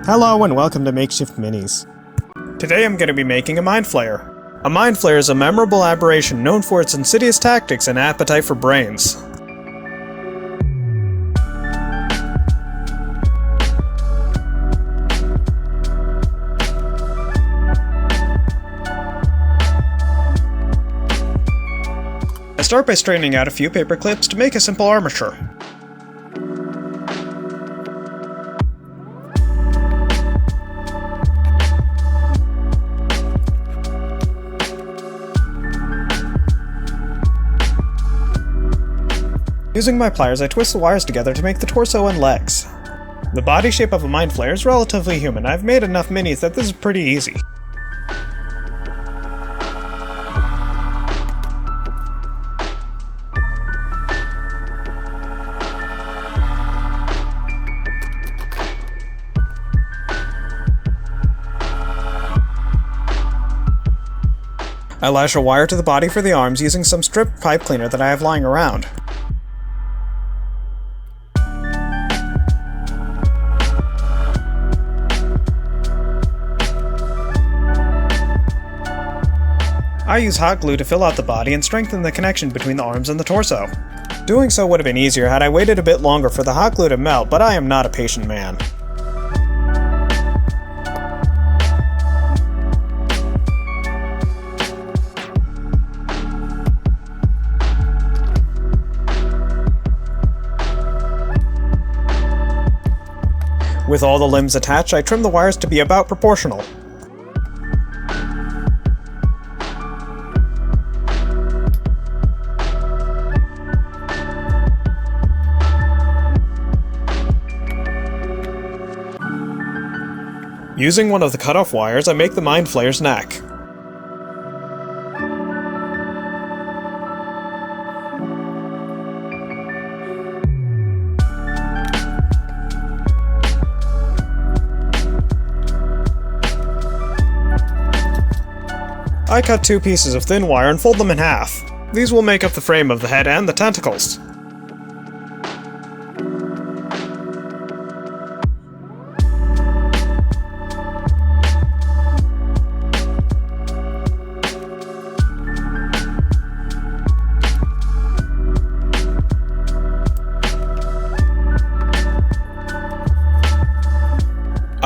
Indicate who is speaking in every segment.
Speaker 1: Hello and welcome to Makeshift Minis. Today I'm going to be making a mind flayer. A mind flayer is a memorable aberration known for its insidious tactics and appetite for brains. I start by straightening out a few paper clips to make a simple armature. Using my pliers, I twist the wires together to make the torso and legs. The body shape of a mind flayer is relatively human. I've made enough minis that this is pretty easy. I lash a wire to the body for the arms using some strip pipe cleaner that I have lying around. I use hot glue to fill out the body and strengthen the connection between the arms and the torso. Doing so would have been easier had I waited a bit longer for the hot glue to melt, but I am not a patient man. With all the limbs attached, I trim the wires to be about proportional. Using one of the cutoff wires, I make the mind flayer's neck. I cut two pieces of thin wire and fold them in half. These will make up the frame of the head and the tentacles.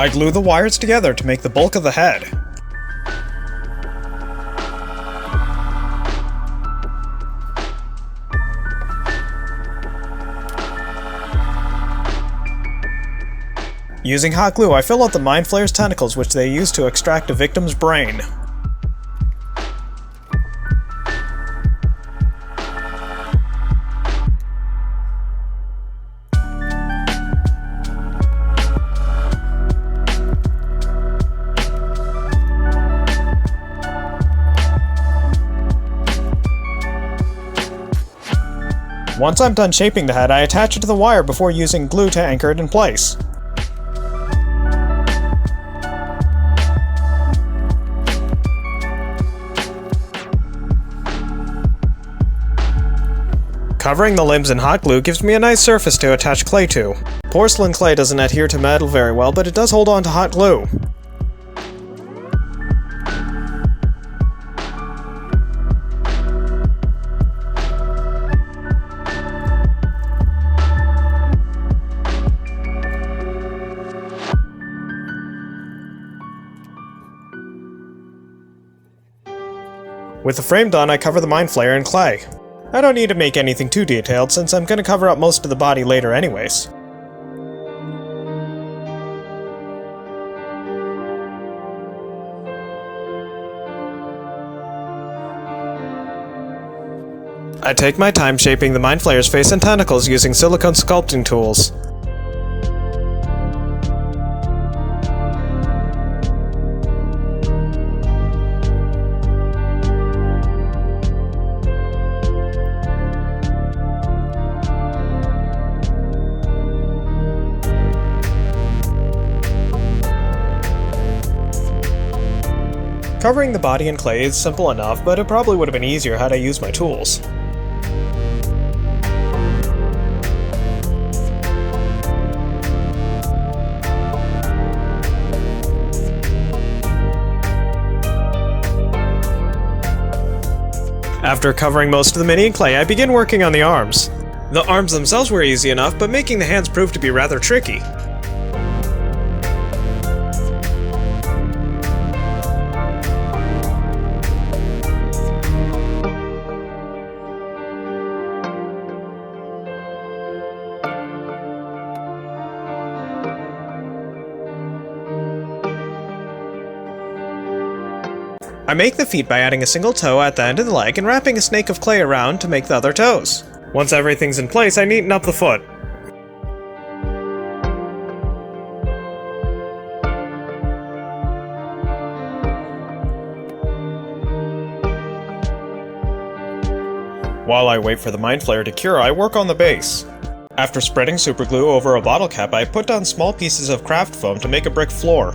Speaker 1: I glue the wires together to make the bulk of the head. Using hot glue, I fill out the mind flayer's tentacles, which they use to extract a victim's brain. Once I'm done shaping the head, I attach it to the wire before using glue to anchor it in place. Covering the limbs in hot glue gives me a nice surface to attach clay to. Porcelain clay doesn't adhere to metal very well, but it does hold on to hot glue. With the frame done, I cover the mind flayer in clay. I don't need to make anything too detailed since I'm going to cover up most of the body later anyways. I take my time shaping the mind flayer's face and tentacles using silicone sculpting tools. Covering the body in clay is simple enough, but it probably would have been easier had I used my tools. After covering most of the mini in clay, I begin working on the arms. The arms themselves were easy enough, but making the hands proved to be rather tricky. I make the feet by adding a single toe at the end of the leg and wrapping a snake of clay around to make the other toes. Once everything's in place, I neaten up the foot. While I wait for the mind flare to cure, I work on the base. After spreading superglue over a bottle cap, I put down small pieces of craft foam to make a brick floor.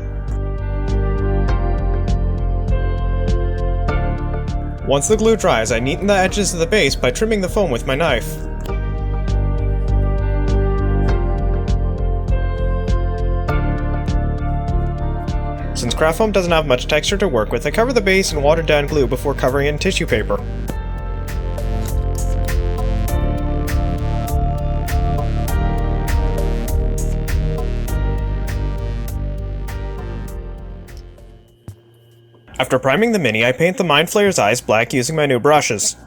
Speaker 1: Once the glue dries, I neaten the edges of the base by trimming the foam with my knife. Since craft foam doesn't have much texture to work with, I cover the base in watered down glue before covering it in tissue paper. After priming the Mini, I paint the Mind Flayer's eyes black using my new brushes.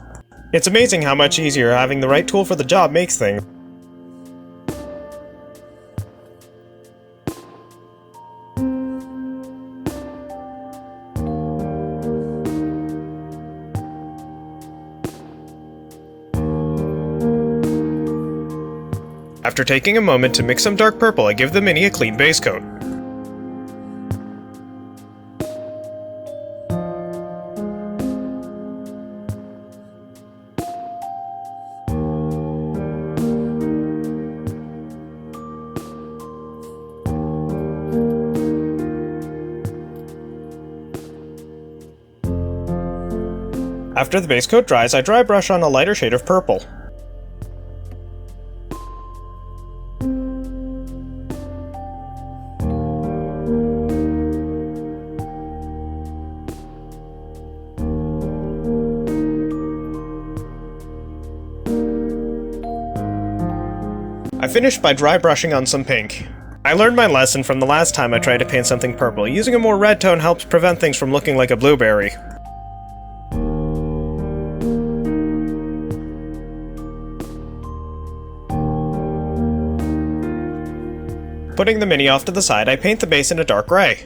Speaker 1: It's amazing how much easier having the right tool for the job makes things. After taking a moment to mix some dark purple, I give the Mini a clean base coat. After the base coat dries, I dry brush on a lighter shade of purple. I finished by dry brushing on some pink. I learned my lesson from the last time I tried to paint something purple. Using a more red tone helps prevent things from looking like a blueberry. Putting the Mini off to the side, I paint the base in a dark gray.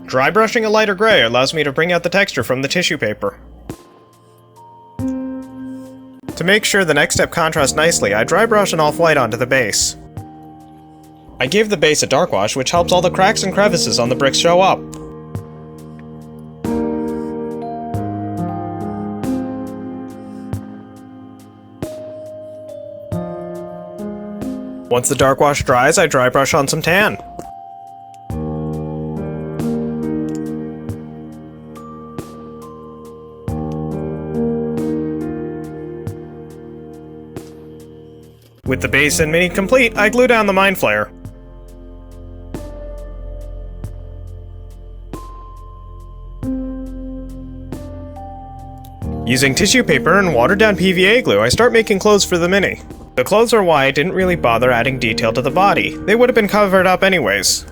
Speaker 1: Dry brushing a lighter gray allows me to bring out the texture from the tissue paper. To make sure the next step contrasts nicely, I dry brush an off-white onto the base. I give the base a dark wash, which helps all the cracks and crevices on the bricks show up. Once the dark wash dries, I dry brush on some tan. With the base and Mini complete, I glue down the Mind Flayer. Using tissue paper and watered down PVA glue, I start making clothes for the Mini. The clothes are why I didn't really bother adding detail to the body. They would have been covered up anyways.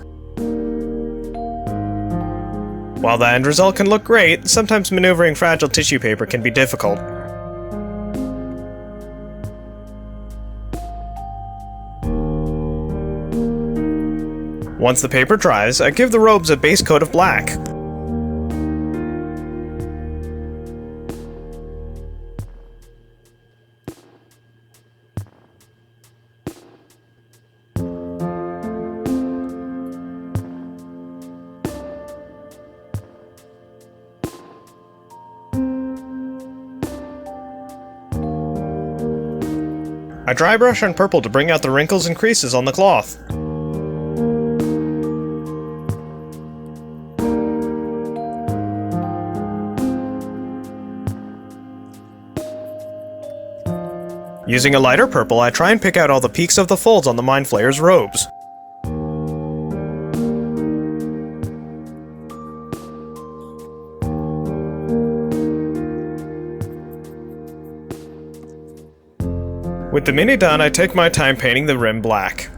Speaker 1: While the end result can look great, sometimes maneuvering fragile tissue paper can be difficult. Once the paper dries, I give the robes a base coat of black. I dry brush on purple to bring out the wrinkles and creases on the cloth. Using a lighter purple, I try and pick out all the peaks of the folds on the Mind Flayer's robes. With the mini done, I take my time painting the rim black.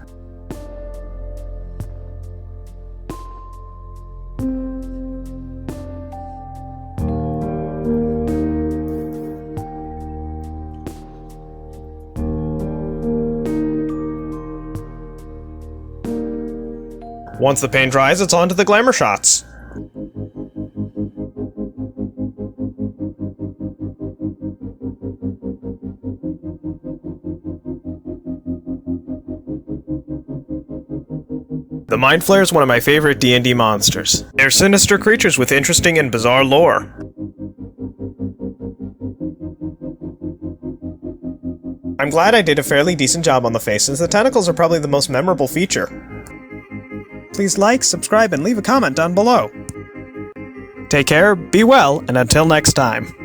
Speaker 1: Once the paint dries, it's on to the glamour shots. The Mind Flayer is one of my favorite D&D monsters. They're sinister creatures with interesting and bizarre lore. I'm glad I did a fairly decent job on the face, since the tentacles are probably the most memorable feature. Please like, subscribe, and leave a comment down below. Take care, be well, and until next time.